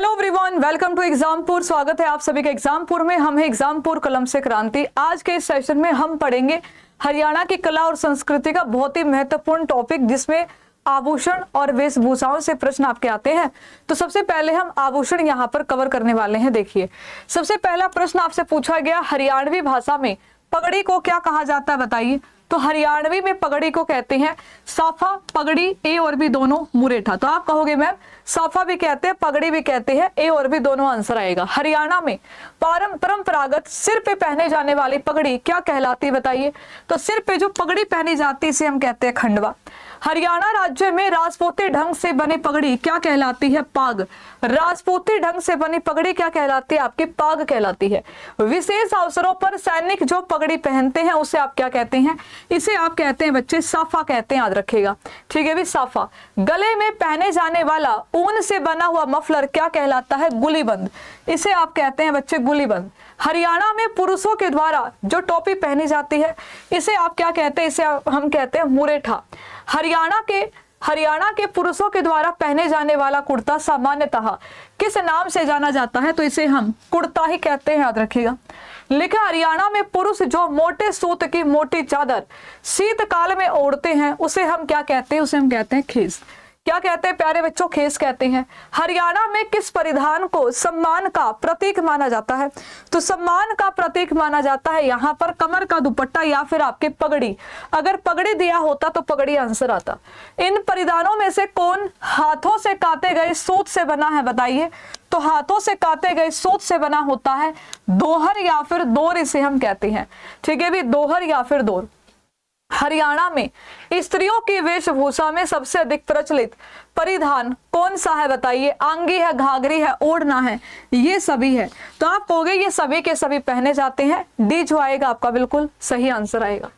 Hello everyone, welcome to Exampur. स्वागत है आप सभी का एग्जामपुर में। हम है एग्जामपुर कलम से क्रांति। आज के इस सेशन में हम पढ़ेंगे हरियाणा की कला और संस्कृति का बहुत ही महत्वपूर्ण टॉपिक, जिसमें आभूषण और वेशभूषाओं से प्रश्न आपके आते हैं। तो सबसे पहले हम आभूषण यहाँ पर कवर करने वाले हैं। देखिए, सबसे पहला प्रश्न आपसे पूछा गया, हरियाणवी भाषा में पगड़ी को क्या कहा जाता है, बताइए। तो हरियाणवी में पगड़ी को कहते हैं साफा, पगड़ी, ए और बी दोनों मुरेठा। तो आप कहोगे मैम साफा भी कहते हैं, पगड़ी भी कहते हैं, ए और बी दोनों आंसर आएगा। हरियाणा में परंपरागत सिर पे पहने जाने वाली पगड़ी क्या कहलाती है, बताइए। तो सिर पे जो पगड़ी पहनी जाती है इसे हम कहते हैं खंडवा। हरियाणा राज्य में राजपूती ढंग से बनी पगड़ी क्या कहलाती है, पाग। राजपूती ढंग से बनी पगड़ी क्या कहलाती है, आपकी पाग कहलाती है। विशेष अवसरों पर सैनिक जो पगड़ी पहनते हैं उसे आप क्या कहते हैं, इसे आप कहते हैं बच्चे साफा कहते हैं, याद रखिएगा। ठीक है भी, साफा। गले में पहने जाने वाला ऊन से बना हुआ मफलर क्या कहलाता है, गुलीबंद। इसे आप कहते हैं बच्चे गुलीबंद। हरियाणा में पुरुषों के द्वारा जो टोपी पहनी जाती है इसे आप क्या कहते हैं, इसे हम कहते हैं मुरेठा। हरियाणा के पुरुषों के द्वारा पहने जाने वाला कुर्ता सामान्यतः किस नाम से जाना जाता है, तो इसे हम कुर्ता ही कहते हैं, याद रखिएगा। लिखा, हरियाणा में पुरुष जो मोटे सूत की मोटी चादर शीतकाल में ओढ़ते हैं उसे हम क्या कहते हैं, उसे हम कहते हैं खेस। क्या कहते हैं प्यारे बच्चों, खेस कहते हैं। हरियाणा में किस परिधान को सम्मान का प्रतीक माना जाता है, तो सम्मान का प्रतीक माना जाता है यहाँ पर कमर का दुपट्टा या फिर आपके पगड़ी। अगर पगड़ी दिया होता तो पगड़ी आंसर आता। इन परिधानों में से कौन हाथों से काते गए सूत से बना है, बताइए। तो हाथों से काते गए सूत से बना होता है दोहर या फिर दोर, इसे हम कहते हैं। ठीक है भी, दोहर या फिर दोर। हरियाणा में स्त्रियों की वेशभूषा में सबसे अधिक प्रचलित परिधान कौन सा है, बताइए। आंगी है, घाघरी है, ओढ़ना है, ये सभी है। तो आप कहोगे ये सभी के सभी पहने जाते हैं, डी जो आएगा आपका बिल्कुल सही आंसर आएगा।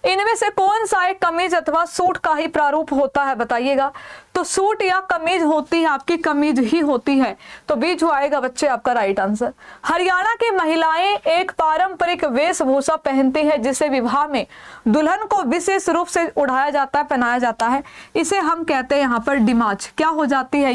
इनमें से कौन सा एक कमीज अथवा सूट का ही प्रारूप होता है, बताइएगा। तो सूट या कमीज होती है, आपकी कमीज ही होती है, तो बी जो आएगा बच्चे आपका राइट आंसर। हरियाणा की महिलाएं एक पारंपरिक वेशभूषा पहनती है जिसे विवाह में दुल्हन को विशेष रूप से उड़ाया जाता है, पहनाया जाता है, इसे हम कहते हैं यहाँ पर डिमाच। क्या हो जाती है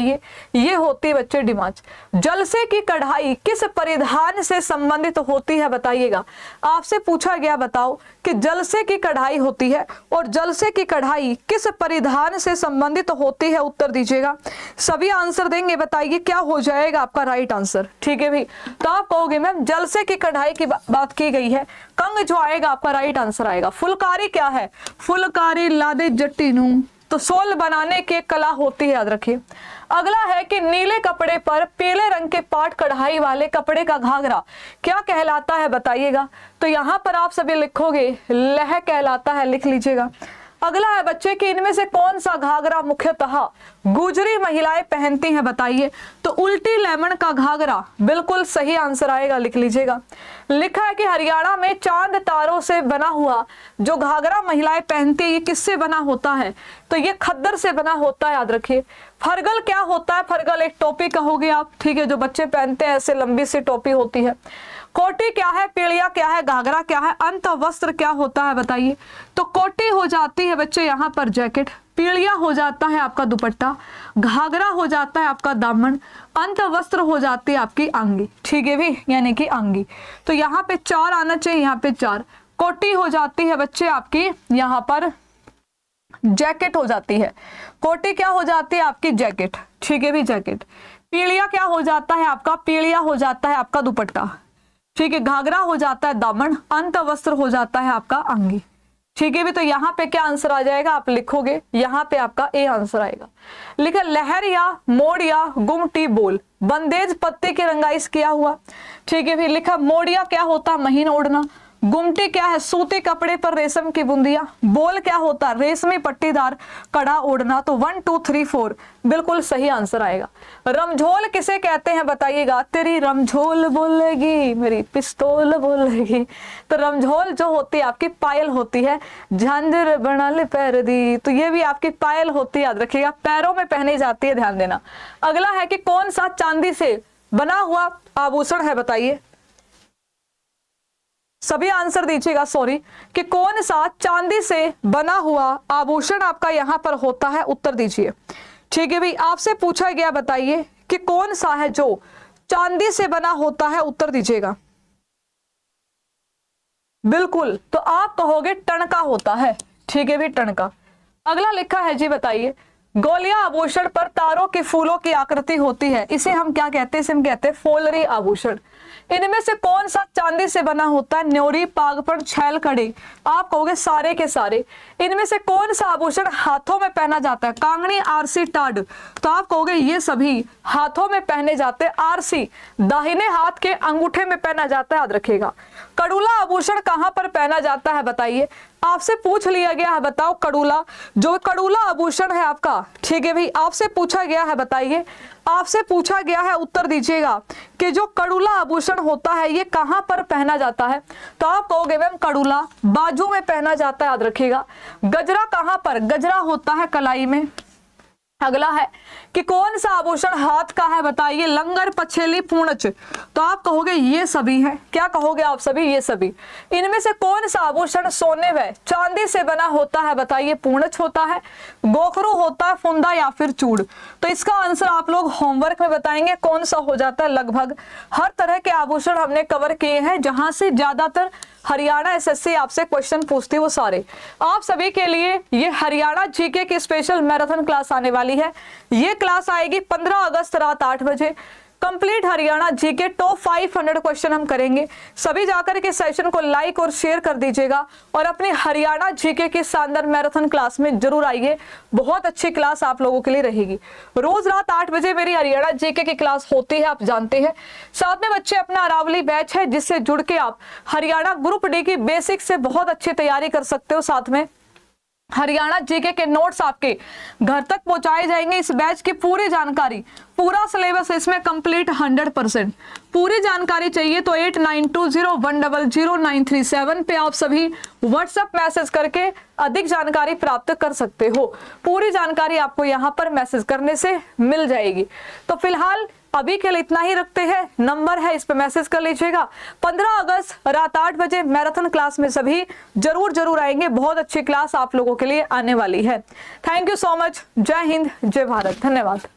ये होती है बच्चे डिमाच। जलसे की कढ़ाई किस परिधान से संबंधित होती है, बताइएगा। आपसे पूछा गया, बताओ कि जलसे की कढ़ाई होती है और जलसे की कढ़ाई किस परिधान से संबंधित होती है, उत्तर दीजिएगा। सभी आंसर देंगे, बताइए क्या हो जाएगा आपका राइट आंसर। ठीक है भी, तो आप कहोगे मैम जलसे की कढ़ाई की बात की गई है, कंग जो आएगा आपका राइट आंसर आएगा। फुलकारी क्या है, फुलकारी लादे जट्टीनू, तो सोल बनाने की कला होती है, याद रखिए। अगला है कि नीले कपड़े पर पीले रंग के पाट कढ़ाई वाले कपड़े का घाघरा क्या कहलाता है, बताइएगा। तो यहाँ पर आप सभी लिखोगे लह कहलाता है, लिख लीजिएगा। अगला है बच्चे कि इनमें से कौन सा घाघरा मुख्यतः गुजरी महिलाएं पहनती हैं, बताइए। तो उल्टी लेमन का घाघरा बिल्कुल सही आंसर आएगा, लिख लीजिएगा। लिखा है कि हरियाणा में चांद तारों से बना हुआ जो घाघरा महिलाएं पहनती है ये किससे बना होता है, तो ये खद्दर से बना होता है, याद रखिए। फरगल क्या होता है, फरगल एक टोपी कहोगे आप, ठीक है, जो बच्चे पहनते हैं, ऐसे लंबी सी टोपी होती है। कोटी क्या है, पीड़िया क्या है, घाघरा क्या है, अंत वस्त्र क्या होता है, बताइए। तो कोटी हो जाती है बच्चे यहाँ पर जैकेट, पीड़िया हो जाता है आपका दुपट्टा, घाघरा हो जाता है आपका दामन, अंत वस्त्र हो जाती है आपकी आंगी। ठीक है भी, यानी कि आंगी। तो यहाँ पे 4 आना चाहिए, यहाँ पे 4। कोटी हो जाती है बच्चे आपकी यहाँ पर जैकेट हो जाती है। कोटी क्या हो जाती है आपकी जैकेट, ठीक है भी, जैकेट। पीड़िया क्या हो जाता है आपका, पीड़िया हो जाता है आपका दुपट्टा, ठीक है। घाघरा हो जाता है दामन, अंत वस्त्र हो जाता है आपका अंगी। ठीक है भी, तो यहाँ पे क्या आंसर आ जाएगा, आप लिखोगे यहाँ पे आपका ए आंसर आएगा। लिखा लहर या मोड़ या गुमटी बोल, बंदेज पत्ते की रंगाइश किया हुआ। ठीक है भी, लिखा मोड़िया क्या होता है, महीन ओढ़ना। गुमटी क्या है, सूती कपड़े पर रेशम की बूंदिया। बोल क्या होता है, रेशमी पट्टीदार कड़ा ओढ़ना। तो 1 2 3 4 बिल्कुल सही आंसर आएगा। रमझोल किसे कहते हैं, बताइएगा। तेरी रमझोल बोलेगी मेरी पिस्तौल बोलेगी। तो रमझोल जो होती है आपकी पायल होती है, झांझर बनल पैर दी, तो ये भी आपकी पायल होती है, याद रखिएगा, पैरों में पहनी जाती है, ध्यान देना। अगला है कि कौन सा चांदी से बना हुआ आभूषण है, बताइए। सभी आंसर दीजिएगा, सॉरी, कि कौन सा चांदी से बना हुआ आभूषण आपका यहाँ पर होता है, उत्तर दीजिए। ठीक है भाई, आपसे पूछा गया, बताइए कि कौन सा है जो चांदी से बना होता है? उत्तर दीजिएगा। बिल्कुल, तो आप कहोगे टणका होता है। ठीक है भी, टणका। अगला लिखा है जी, बताइए, गोलिया आभूषण पर तारों के फूलों की आकृति होती है, इसे हम क्या कहते हैं? इसे हम कहते हैं फुलरी आभूषण। इनमें से कौन सा चांदी से बना होता है? न्योरी, पागपड़, छैल, कड़ी। आप कहोगे सारे के सारे। इनमें से कौन सा आभूषण हाथों में पहना जाता है? Kangri, RC, Tod. तो आप कहोगे ये सभी हाथों में पहने जाते हैं। आरसी दाहिने हाथ के अंगूठे में पहना जाता है, याद रखिएगा। कड़ूला आभूषण कहां पर पहना जाता है? बताइए, आपसे पूछ लिया गया है, बताओ कड़ूला, जो कड़ूला आभूषण है आपका, ठीक है भाई, आपसे पूछा गया है, बताइए, आपसे पूछा गया है, उत्तर दीजिएगा कि जो कड़ूला आभूषण होता है ये कहां पर पहना जाता है? तो आप कहोगे मैम कड़ूला बाजू में पहना जाता है, याद रखिएगा। गजरा कहां पर? गजरा होता है कलाई में। अगला है कि कौन सा आभूषण हाथ का है? बताइए, लंगर, पछेली, पूर्णच। तो आप कहोगे ये सभी हैं। क्या कहोगे आप सभी? ये सभी। इनमें से कौन सा आभूषण सोने व चांदी से बना होता है? बताइए, पूर्णच होता है, गोखरू होता है, फुंदा या फिर चूड़। तो इसका आंसर आप लोग होमवर्क में बताएंगे कौन सा हो जाता है। लगभग हर तरह के आभूषण हमने कवर किए हैं, जहां से ज्यादातर हरियाणा एसएससी आपसे क्वेश्चन पूछती है वो सारे। आप सभी के लिए ये हरियाणा जीके की स्पेशल मैराथन क्लास आने वाली है। ये क्लास आएगी 15 अगस्त रात 8 बजे। Complete Haryana GK top 500 question हम करेंगे। सभी जाकर के सेशन को लाइक और शेयर कर दीजिएगा और अपने हरियाणा जीके की शानदार मैराथन क्लास में जरूर आइए। बहुत अच्छी क्लास आप लोगों के लिए रहेगी। रोज रात 8 बजे मेरी हरियाणा जीके की क्लास होती है, आप जानते हैं। साथ में बच्चे अपना अरावली बैच है, जिससे जुड़ के आप हरियाणा ग्रुप डी की बेसिक से बहुत अच्छी तैयारी कर सकते हो। साथ में हरियाणा जीके के नोट्स आपके घर तक पहुंचाए जाएंगे। इस बैच की पूरी जानकारी, पूरा सिलेबस इसमें कंप्लीट 100%। पूरी जानकारी चाहिए तो 8920100937 पे आप सभी व्हाट्सएप मैसेज करके अधिक जानकारी प्राप्त कर सकते हो। पूरी जानकारी आपको यहाँ पर मैसेज करने से मिल जाएगी। तो फिलहाल अभी के लिए इतना ही रखते हैं। नंबर है, इस पे मैसेज कर लीजिएगा। 15 अगस्त रात 8 बजे मैराथन क्लास में सभी जरूर आएंगे। बहुत अच्छी क्लास आप लोगों के लिए आने वाली है। Thank you so much. जय हिंद, जय भारत। धन्यवाद।